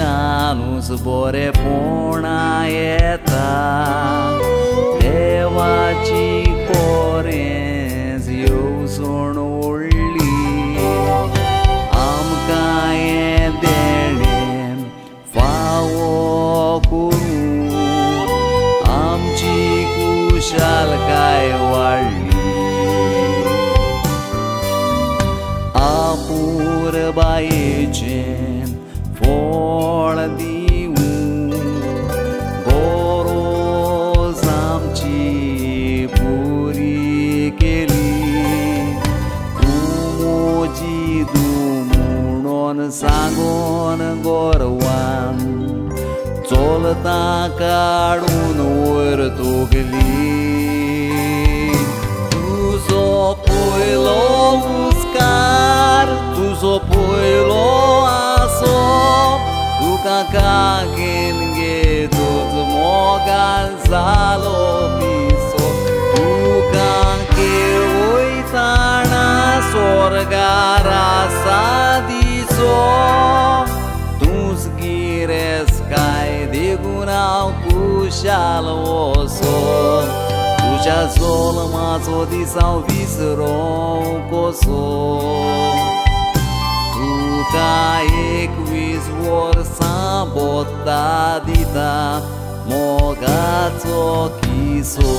तुज्यानूच बरेपणां येता देवाची कोरेंच येवजण व्हडली आमकां हें देणें फावो करूं आमची कुशालकाय वाडली आपूर बायेचें फळ दिवूं गरज आमची पुरी केली तूं म्हजी तूं म्हणून सांगोन गोरवान चलता काडून वयर तोगली तुजो पयलो उस्कार तुजो पयलो आसो तुका कागेन घेतूच मोगान जालो पिसो तुका वयताना स्वर्गार आसा दिसो तूंच गिरेस्काय देखून हांव कुशाल वसो तुज्या जल्माचो दीस हांव विसरूं कसो तुका 21 वर्सां बोत्ता दिता मोगाचो किसो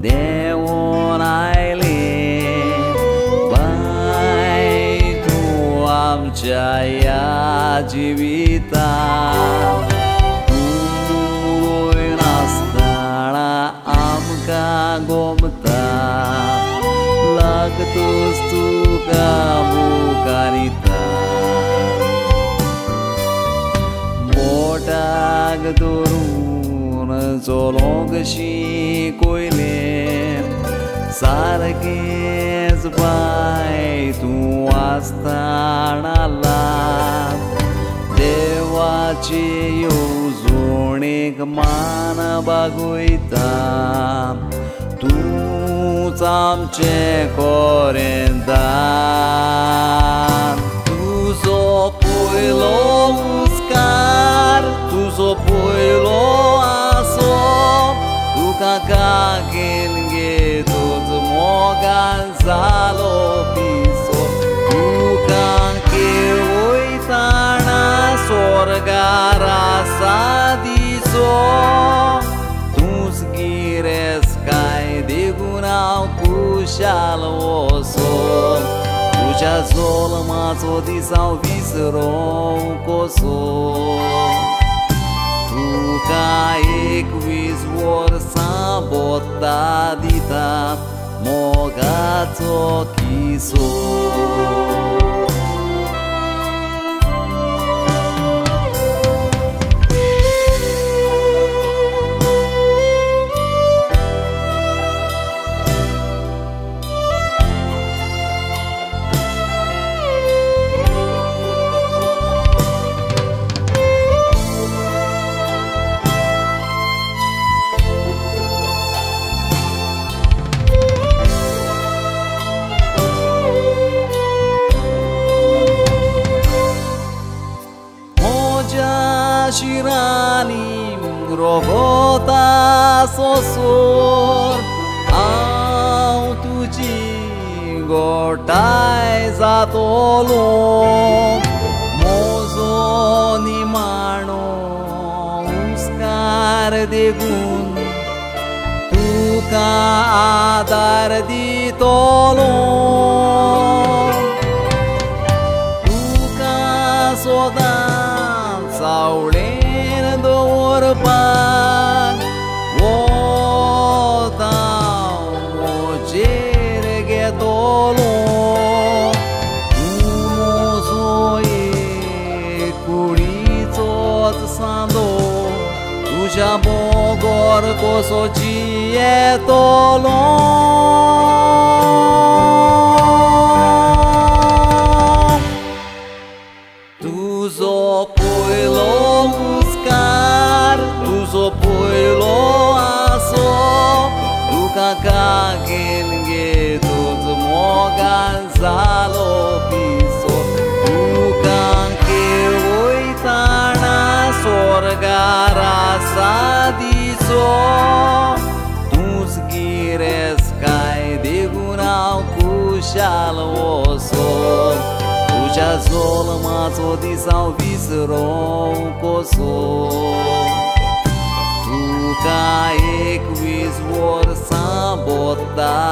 देवून आयले बाय तूं आमच्या ह्या जिवितांत तूं नासतना आमकां गोमता लागतूच तुका मुखारिता मोटाक धरून चलोंक शिकयलें सारकेंच बाय तूं आसतना देवाचे येवजणेक मान बागयता तूंच आमचें कोरें दान तुजो पयलो उस्कार तुजो पयलो तुका कागेन घेतूच मोगान जालो पिसो तुका वयताना स्वर्गार आसा दिसो तूंच गिरेस्काय देखून हांव कुशाल वसो तुज्या जल्माचो दीस हांव विसरूं कसो तुका 21 वर्सां बोत्ता दिता मोगाचो किसो शिरानी रोगोता सोसोर हांव तुजी गोटाय जातोलो मोजो निमाणो उस्कार देखून तुका आदार दितोलो तुका सोदां सावळेन दवरपाक वोता म्हजेर tolon umozoe kuritot sando tuja bogor kosoji tolon tuzo poilo buscar tuzo poilo aso Kagelge tot mogan zalo piso Dukan ke oitana sorgara sadiso Tus gires kai degunau kushal oso Tuja zol mazo di salvis ron koso Equis vor sabotadita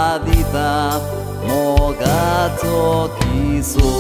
mogato kiso